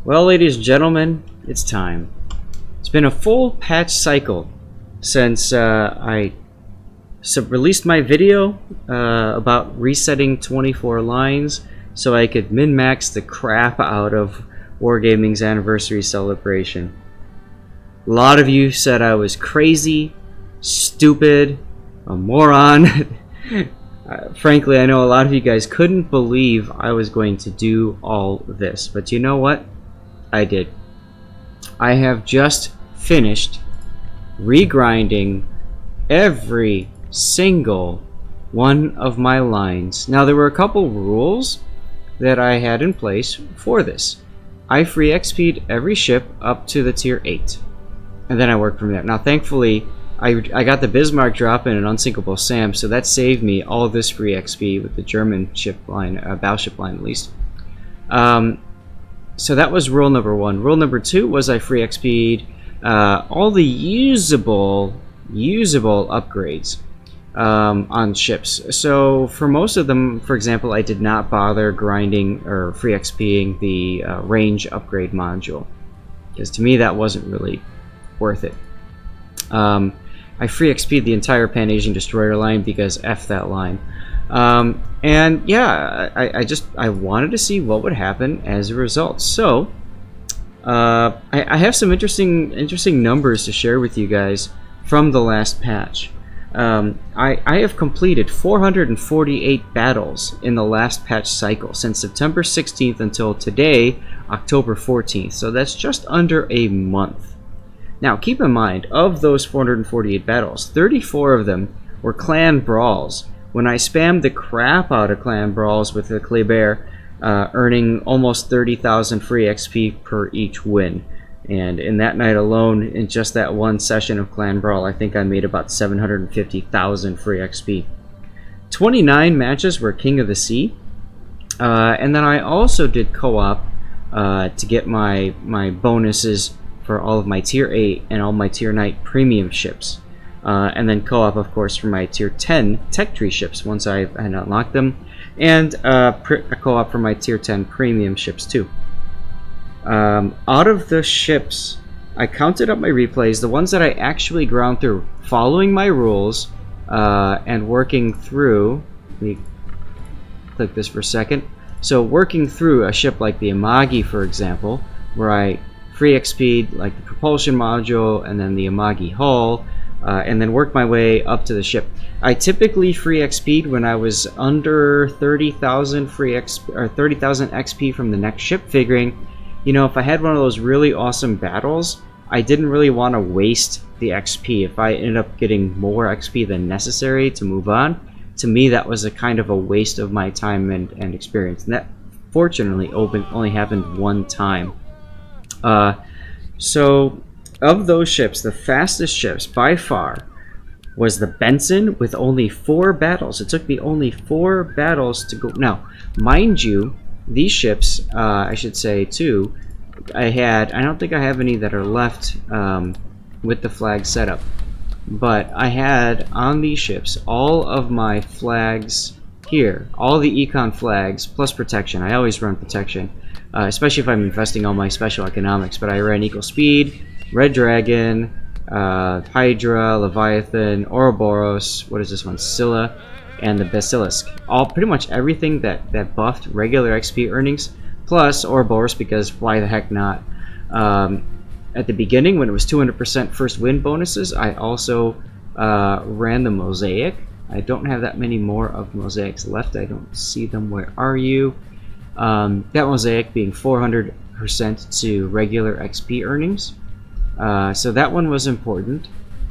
Well, ladies and gentlemen, it's time. It's been a full patch cycle since I released my video about resetting 24 lines so I could min-max the crap out of Wargaming's anniversary celebration. A lot of you said I was crazy, stupid, a moron. Frankly, I know a lot of you guys couldn't believe I was going to do all this, but you know what? I did. I have just finished regrinding every single one of my lines. Now, there were a couple rules that I had in place for this. I free XP'd every ship up to the tier 8, and then I worked from there. Now, thankfully, I got the Bismarck drop in an unsinkable SAM, so that saved me all this free XP with the German ship line, battleship line at least. So that was rule number 1. Rule number 2 was I free XP'd all the usable upgrades on ships. So for most of them, for example, I did not bother grinding or free XPing the range upgrade module, because to me that wasn't really worth it. I free XP'd the entire Pan-Asian destroyer line because F that line. And yeah, I wanted to see what would happen as a result. So I have some interesting numbers to share with you guys from the last patch. I have completed 448 battles in the last patch cycle since September 16th until today, October 14th. So that's just under a month. Now, keep in mind, of those 448 battles, 34 of them were clan brawls. When I spammed the crap out of clan brawls with the Kleber, earning almost 30,000 free XP per each win. And in that night alone, in just that one session of clan brawl, I think I made about 750,000 free XP. 29 matches were King of the Sea. And then I also did co-op to get my bonuses for all of my tier 8 and all my tier 9 premium ships. And then co-op, of course, for my tier 10 tech tree ships once I had unlocked them, and a co-op for my tier 10 premium ships too. Out of the ships, I counted up my replays, the ones that I actually ground through, following my rules and working through. Let me click this for a second. So working through a ship like the Amagi, for example, where I free XP'd like the propulsion module and then the Amagi hull, and then work my way up to the ship. I typically free XP'd when I was under 30,000 free XP or 30,000 XP from the next ship, figuring, you know, if I had one of those really awesome battles, I didn't really want to waste the XP. If I ended up getting more XP than necessary to move on, to me that was a kind of a waste of my time and experience. And that fortunately only happened one time. So of those ships, the fastest ships by far was the Benson with only 4 battles. It took me only 4 battles to go. Now, mind you, these ships, I should say too, I don't think I have any that are left with the flag setup, but I had on these ships all of my flags here, all the econ flags plus protection. I always run protection, especially if I'm investing all my special economics, but I ran equal speed, Red Dragon, Hydra, Leviathan, Ouroboros, what is this one, Scylla, and the Basilisk. All pretty much everything that buffed regular XP earnings, plus Ouroboros, because why the heck not? At the beginning, when it was 200% first win bonuses, I also ran the Mosaic. I don't have that many more of Mosaics left. I don't see them. Where are you? That Mosaic being 400% to regular XP earnings. So that one was important.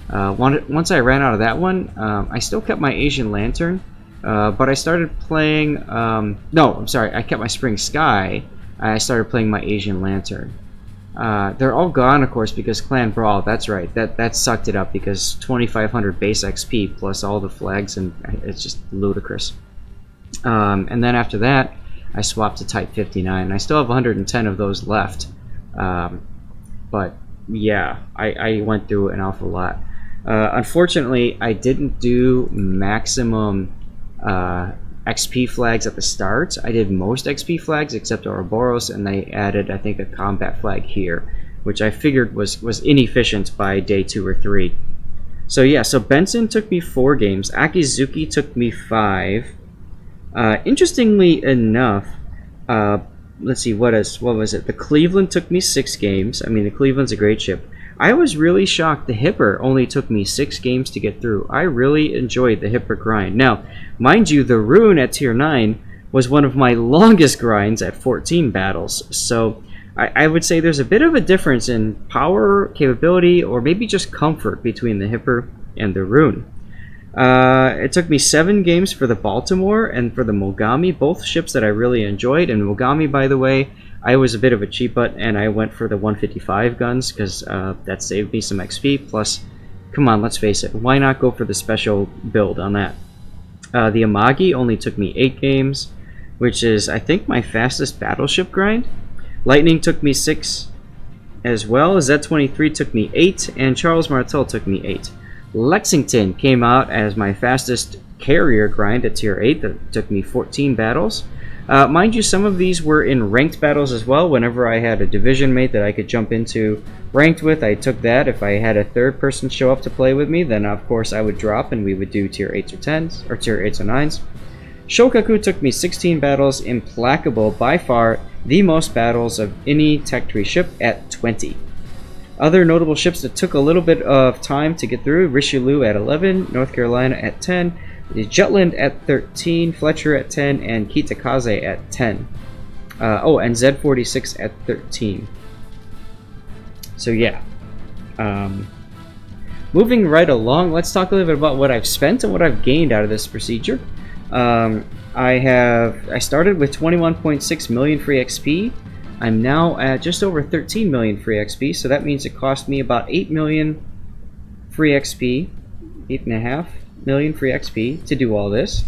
Once I ran out of that one, I still kept my Asian Lantern, but I started playing... no, I'm sorry, I kept my Spring Sky. I started playing my Asian Lantern. They're all gone, of course, because Clan Brawl, that's right, that sucked it up, because 2,500 base XP plus all the flags, and it's just ludicrous. And then after that, I swapped to Type 59. I still have 110 of those left. But yeah, I went through an awful lot. Unfortunately, I didn't do maximum XP flags at the start. I did most XP flags except Ouroboros, and I added, I think, a combat flag here, which I figured was inefficient by day 2 or 3. So yeah, so Benson took me 4 games. Akizuki took me 5. Interestingly enough, let's see, what was it? The Cleveland took me 6 games. I mean, the Cleveland's a great ship. I was really shocked the Hipper only took me 6 games to get through. I really enjoyed the Hipper grind. Now, mind you, the Rune at tier 9 was one of my longest grinds at 14 battles. So I would say there's a bit of a difference in power, capability, or maybe just comfort between the Hipper and the Rune. It took me 7 games for the Baltimore and for the Mogami, both ships that I really enjoyed. And Mogami, by the way, I was a bit of a cheap butt, and I went for the 155 guns because that saved me some XP. Plus, come on, let's face it, why not go for the special build on that? The Amagi only took me 8 games, which is, I think, my fastest battleship grind. Lightning took me 6 as well. Z-23 took me 8, and Charles Martel took me 8. Lexington came out as my fastest carrier grind at tier 8. That took me 14 battles. Mind you, some of these were in ranked battles as well. Whenever I had a division mate that I could jump into ranked with, I took that. If I had a third person show up to play with me, then of course I would drop and we would do tier 8s or 10s, or tier 8s or 9s. Shokaku took me 16 battles. Implacable, by far the most battles of any Tech 3 ship at 20. Other notable ships that took a little bit of time to get through: Richelieu at 11, North Carolina at 10, Jutland at 13, Fletcher at 10, and Kitakaze at 10. Oh, and Z46 at 13. So yeah. Moving right along, let's talk a little bit about what I've spent and what I've gained out of this procedure. I started with 21.6 million free XP. I'm now at just over 13 million free XP, so that means it cost me about 8 million free XP, 8.5 million free XP to do all this.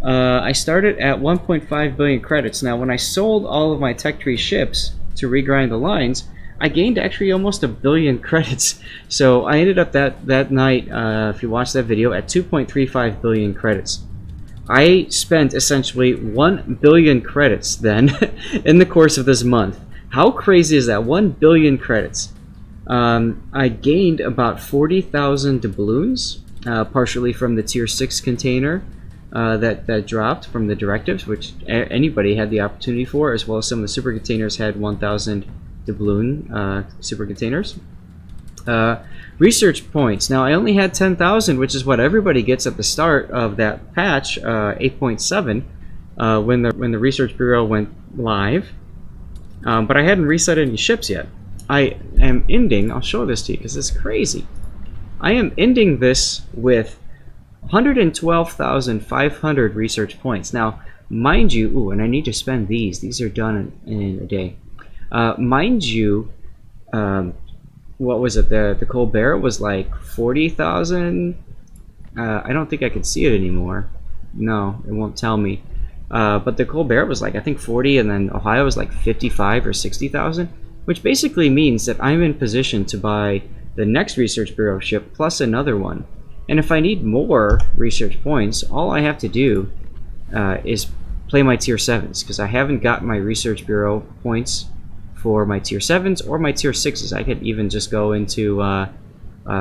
I started at 1.5 billion credits. Now, when I sold all of my Tech Tree ships to regrind the lines, I gained actually almost 1 billion credits. So I ended up that night, if you watch that video, at 2.35 billion credits. I spent essentially 1 billion credits then in the course of this month. How crazy is that? 1 billion credits. I gained about 40,000 doubloons, partially from the tier 6 container that dropped from the directives, which anybody had the opportunity for, as well as some of the super containers had 1,000 doubloon super containers. Research points. Now, I only had 10,000, which is what everybody gets at the start of that patch, 8.7, when the Research Bureau went live. But I hadn't reset any ships yet. I am ending, I'll show this to you because it's crazy. I am ending this with 112,500 research points. Now, mind you, ooh, and I need to spend these. These are done in a day. Mind you, what was it? The Colbert was like 40,000. I don't think I can see it anymore. No, it won't tell me. But the Colbert was like, I think 40, and then Ohio was like 55 or 60,000, which basically means that I'm in position to buy the next Research Bureau ship plus another one. And if I need more research points, all I have to do is play my tier 7s, because I haven't got my Research Bureau points for my tier 7s or my tier 6s. I could even just go into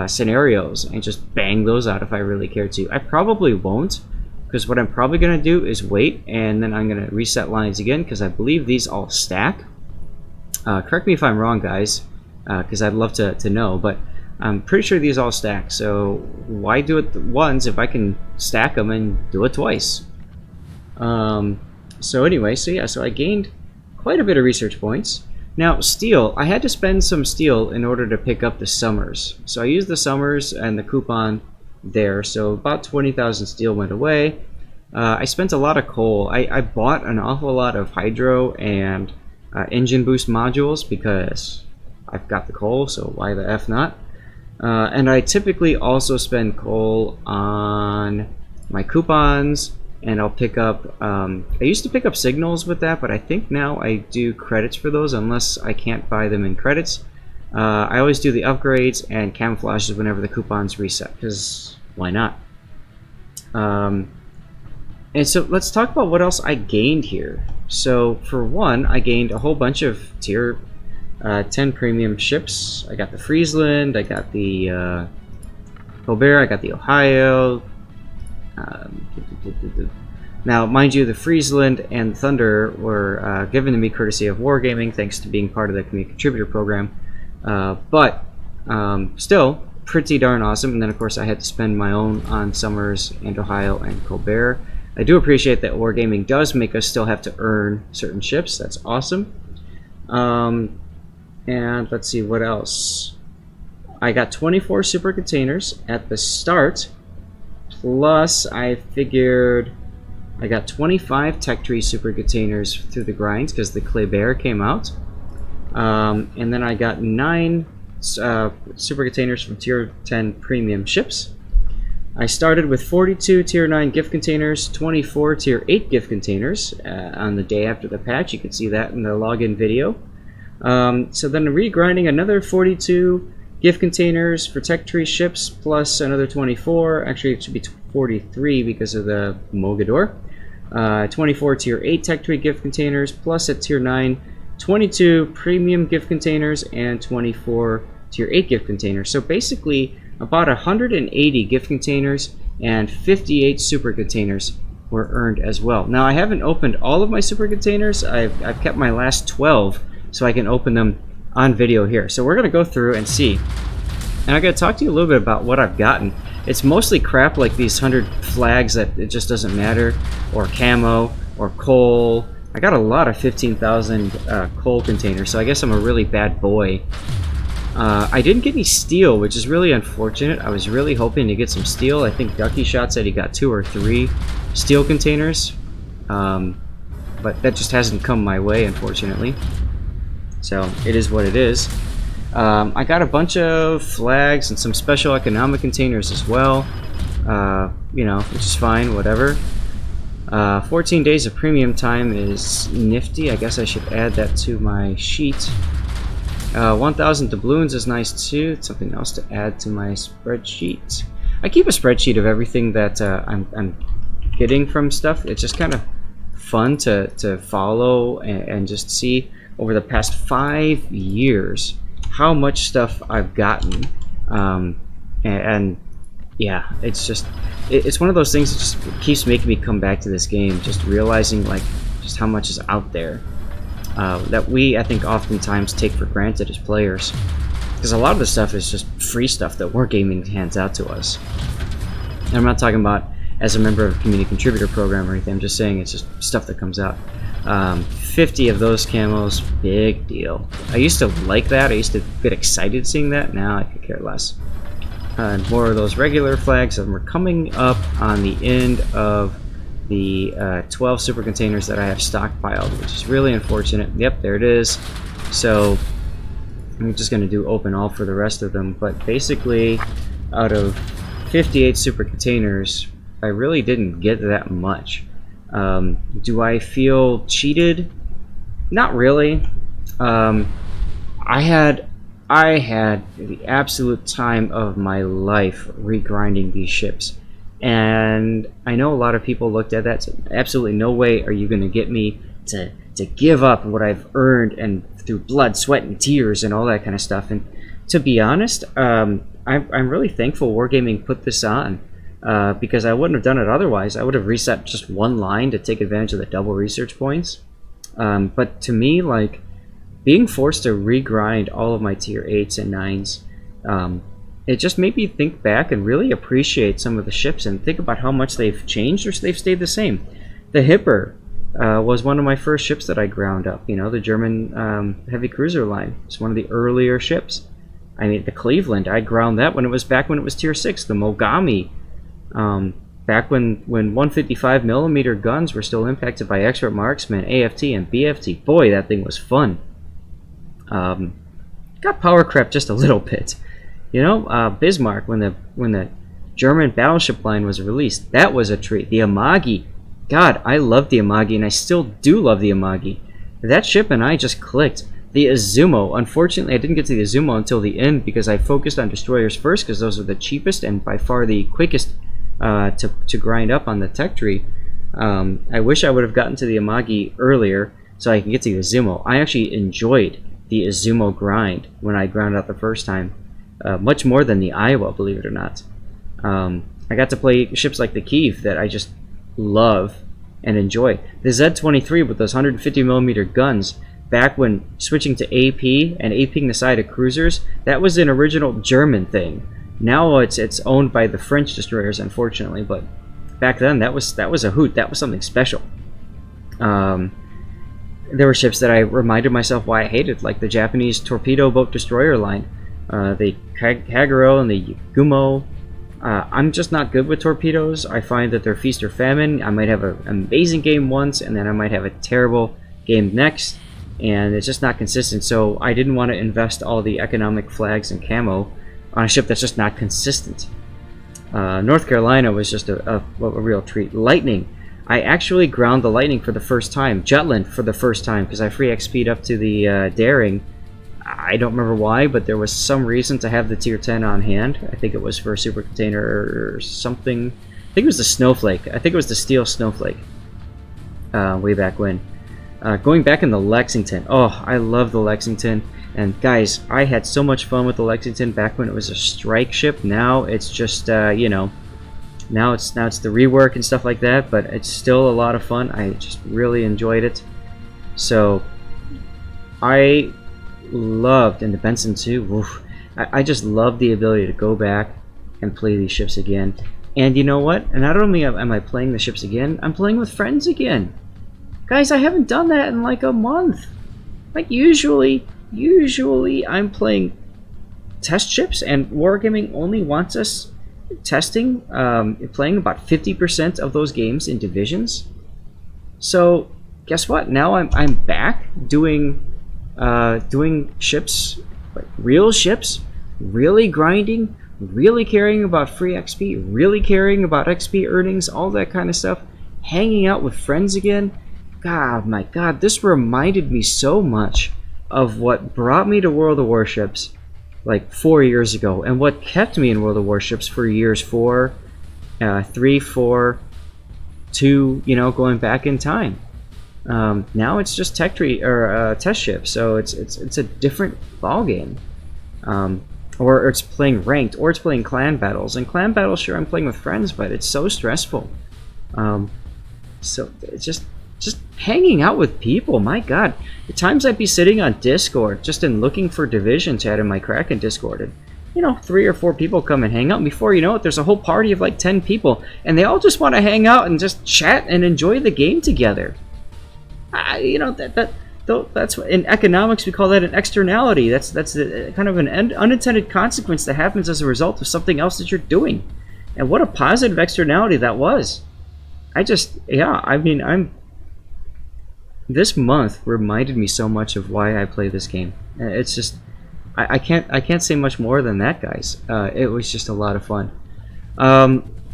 scenarios and just bang those out if I really care to. I probably won't, because what I'm probably going to do is wait, and then I'm going to reset lines again, because I believe these all stack. Correct me if I'm wrong, guys, because I'd love to know, but I'm pretty sure these all stack, so why do it once if I can stack them and do it twice? So anyway, so yeah, so I gained quite a bit of research points. Now, steel, I had to spend some steel in order to pick up the summers. So I used the summers and the coupon there, so about 20,000 steel went away. I spent a lot of coal. I bought an awful lot of hydro and engine boost modules because I've got the coal, so why the F not? And I typically also spend coal on my coupons, and I'll pick up, I used to pick up signals with that, but I think now I do credits for those unless I can't buy them in credits. I always do the upgrades and camouflages whenever the coupons reset, because why not? And so let's talk about what else I gained here. So for one, I gained a whole bunch of tier 10 premium ships. I got the Friesland, I got the Colbert, I got the Ohio. Now, mind you, the Friesland and Thunder were given to me courtesy of Wargaming, thanks to being part of the community contributor program. But still, pretty darn awesome. And then, of course, I had to spend my own on Summers and Ohio and Colbert. I do appreciate that Wargaming does make us still have to earn certain ships. That's awesome. And let's see, what else? I got 24 super containers at the start. Plus, I figured I got 25 Tech Tree super containers through the grinds because the Clay Bear came out. And then I got 9 super containers from tier 10 premium ships. I started with 42 tier 9 gift containers, 24 tier 8 gift containers on the day after the patch. You can see that in the login video. So then regrinding another 42 gift containers for Tech Tree ships, plus another 24. Actually, it should be 43 because of the Mogador. 24 tier 8 Tech Tree gift containers, plus at tier 9, 22 premium gift containers, and 24 tier 8 gift containers. So basically, about 180 gift containers and 58 super containers were earned as well. Now, I haven't opened all of my super containers. I've kept my last 12 so I can open them on video here. So we're going to go through and see. And I'm going to talk to you a little bit about what I've gotten. It's mostly crap like these 100 flags that it just doesn't matter, or camo, or coal. I got a lot of 15,000 coal containers, so I guess I'm a really bad boy. I didn't get any steel, which is really unfortunate. I was really hoping to get some steel. I think Ducky Shot said he got 2 or 3 steel containers, but that just hasn't come my way, unfortunately. So it is what it is. I got a bunch of flags and some special economic containers as well, you know, which is fine, whatever. 14 days of premium time is nifty. I guess I should add that to my sheet. 1,000 doubloons is nice too. It's something else to add to my spreadsheet. I keep a spreadsheet of everything that I'm getting from stuff. It's just kind of fun to follow and just see over the past 5 years how much stuff I've gotten. And yeah, it's one of those things that just keeps making me come back to this game, just realizing like just how much is out there. That we, I think, oftentimes take for granted as players. Because a lot of the stuff is just free stuff that Wargaming hands out to us. And I'm not talking about as a member of a community contributor program or anything, I'm just saying it's just stuff that comes out. 50 of those camos, big deal. I used to like that, I used to get excited seeing that, now I could care less. And more of those regular flags, and we're coming up on the end of the 12 super containers that I have stockpiled, which is really unfortunate. Yep, there it is. So I'm just going to do open all for the rest of them, but basically out of 58 super containers, I really didn't get that much. Do I feel cheated? Not really. I had the absolute time of my life regrinding these ships. And I know a lot of people looked at that, said, absolutely no way are you going to get me to give up what I've earned and through blood, sweat, and tears and all that kind of stuff. And to be honest, I'm really thankful Wargaming put this on, because I wouldn't have done it otherwise. I would have reset just one line to take advantage of the double research points. But to me, like, being forced to regrind all of my tier 8s and 9s, it just made me think back and really appreciate some of the ships and think about how much they've changed or they've stayed the same. The Hipper was one of my first ships that I ground up. You know, the German heavy cruiser line. It's one of the earlier ships. I mean, the Cleveland, I ground that when it was tier 6. The Mogami, back when 155mm guns were still impacted by expert marksman, AFT, and BFT. Boy, that thing was fun. Got power crept just a little bit. You know, Bismarck, when the German battleship line was released, that was a treat. The Amagi, God, I love the Amagi, and I still do love the Amagi. That ship and I just clicked. The Izumo, unfortunately, I didn't get to the Izumo until the end because I focused on destroyers first because those are the cheapest and by far the quickest to grind up on the tech tree. I wish I would have gotten to the Amagi earlier so I can get to the Izumo. I actually enjoyed the Izumo grind when I ground out the first time, much more than the Iowa, believe it or not. I got to play ships like the Kiev that I just love and enjoy. The Z-23 with those 150mm guns, back when switching to AP and APing the side of cruisers, that was an original German thing. Now it's owned by the French destroyers, unfortunately, but back then that was a hoot. That was something special. There were ships that I reminded myself why I hated, like the Japanese torpedo boat destroyer line, the Kagero and the Gumo. I'm just not good with torpedoes. I find that they're feast or famine. I might have an amazing game once, and then I might have a terrible game next, and it's just not consistent. So I didn't want to invest all the economic flags and camo on a ship that's just not consistent. North Carolina was just a real treat. Lightning. I actually ground the Lightning for the first time. Jutland for the first time, because I free XP'd up to the Daring. I don't remember why, but there was some reason to have the tier 10 on hand. I think it was for a super container or something. I think it was the Snowflake. I think it was the Steel Snowflake. Way back when. Going back in the Lexington. Oh, I love the Lexington. And guys, I had so much fun with the Lexington back when it was a strike ship. Now it's just, you know, now it's the rework and stuff like that, but it's still a lot of fun. I just really enjoyed it. So I loved, and the Benson too. Oof, I just love the ability to go back and play these ships again. And you know what? And not only am I playing the ships again, I'm playing with friends again. Guys, I haven't done that in like a month. Like usually I'm playing test ships, and Wargaming only wants us testing, playing about 50% of those games in divisions. So guess what? Now I'm back doing ships, like real ships, really grinding, really caring about free XP, really caring about XP earnings, all that kind of stuff. Hanging out with friends again. God, my God, this reminded me so much of what brought me to World of Warships like 4 years ago, and what kept me in World of Warships for years 4, 3, 4, 2, you know, going back in time. Now it's just test ship, so it's a different ball game. Or it's playing ranked, or it's playing clan battles. And clan battles, sure, I'm playing with friends, but it's so stressful. So it's just hanging out with people, my God. The times I'd be sitting on Discord just in looking for division chat in my Kraken Discord, and you know, 3 or 4 people come and hang out, and before you know it, there's a whole party of like 10 people, and they all just want to hang out and just chat and enjoy the game together. You know, that's in economics we call that an externality. That's kind of an unintended consequence that happens as a result of something else that you're doing. And what a positive externality that was. This month reminded me so much of why I play this game. It's just, I can't say much more than that, guys. It was just a lot of fun.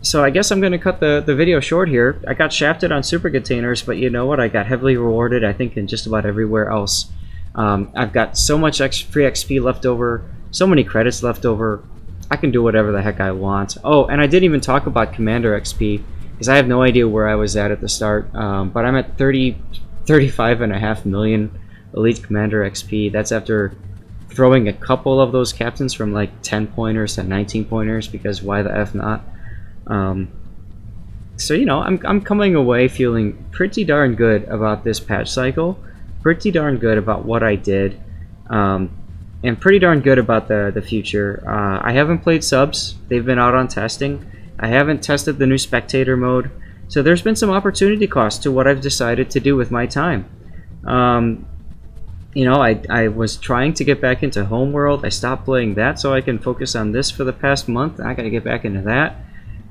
So I guess I'm going to cut the video short here. I got shafted on super containers, but you know what? I got heavily rewarded, I think, in just about everywhere else. I've got so much free XP left over, so many credits left over. I can do whatever the heck I want. Oh, and I didn't even talk about Commander XP, because I have no idea where I was at the start. But I'm at 35.5 million Elite Commander XP. That's after throwing a couple of those captains from like 10 pointers to 19 pointers, because why the F not? So you know, I'm coming away feeling pretty darn good about this patch cycle, pretty darn good about what I did, and pretty darn good about the future. I haven't played subs. They've been out on testing. I haven't tested the new spectator mode, so there's been some opportunity cost to what I've decided to do with my time. You know, I was trying to get back into Homeworld. I stopped playing that so I can focus on this for the past month. I gotta get back into that.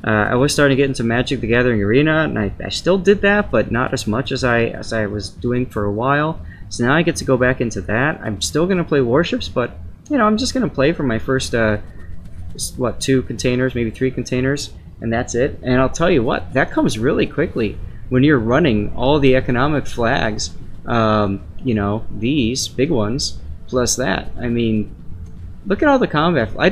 I was starting to get into Magic the Gathering Arena, and I still did that, but not as much as I was doing for a while. So now I get to go back into that. I'm still going to play Warships, but you know, I'm just going to play for my first, 2 containers, maybe 3 containers, and that's it. And I'll tell you what, that comes really quickly when you're running all the economic flags, you know, these big ones, plus that. I mean, look at all the combat. I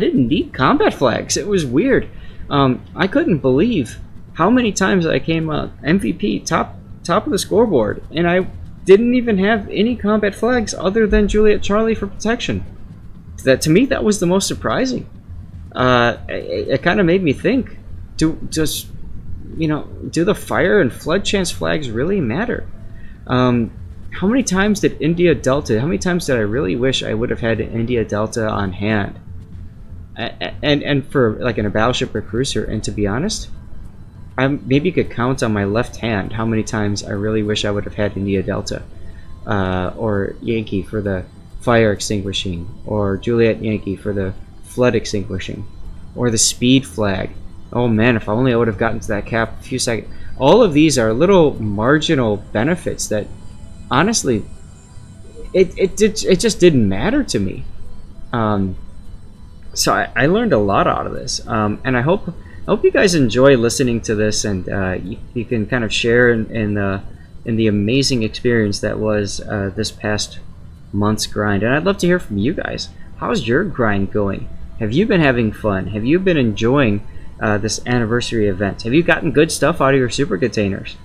didn't need combat flags. It was weird. I couldn't believe how many times I came up MVP, top of the scoreboard, and I didn't even have any combat flags other than Juliet Charlie for protection. That, to me, that was the most surprising. It kind of made me think, do the fire and flood chance flags really matter? How many times did India Delta? How many times did I really wish I would have had an India Delta on hand? And for like in a battleship or cruiser. And to be honest, I maybe could count on my left hand how many times I really wish I would have had India Delta, or Yankee for the fire extinguishing, or Juliet Yankee for the flood extinguishing, or the speed flag. Oh man, if only I would have gotten to that cap a few seconds. All of these are little marginal benefits that, honestly, it just didn't matter to me. So I learned a lot out of this, and I hope you guys enjoy listening to this, and you can kind of share in the amazing experience that was this past month's grind. And I'd love to hear from you guys. How's your grind going? Have you been having fun? Have you been enjoying this anniversary event? Have you gotten good stuff out of your super containers?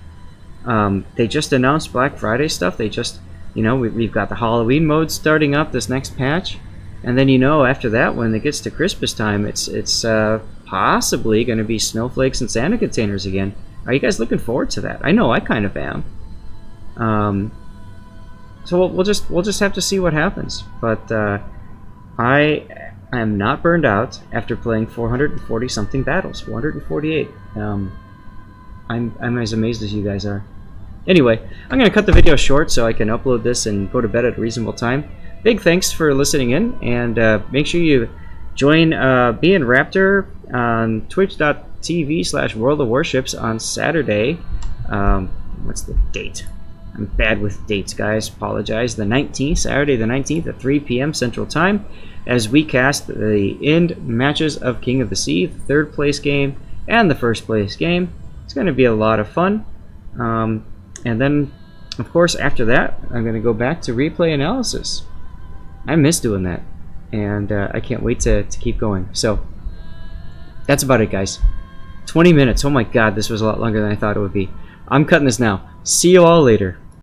They just announced Black Friday stuff. They just, we've got the Halloween mode starting up this next patch, and then after that, when it gets to Christmas time, it's possibly going to be snowflakes and Santa containers again. Are you guys looking forward to that? I know I kind of am. So we'll just have to see what happens. But I am not burned out after playing 440 something battles, 448. I'm as amazed as you guys are. Anyway, I'm going to cut the video short so I can upload this and go to bed at a reasonable time. Big thanks for listening in, and make sure you join Being Raptor on twitch.tv/World of Warships on Saturday. What's the date? I'm bad with dates, guys. Apologize. The 19th, Saturday the 19th at 3 p.m. Central Time, as we cast the end matches of King of the Sea, the third place game and the first place game. It's going to be a lot of fun. And then, of course, after that, I'm going to go back to replay analysis. I miss doing that, and I can't wait to keep going. So that's about it, guys. 20 minutes. Oh my god, this was a lot longer than I thought it would be. I'm cutting this now. See you all later.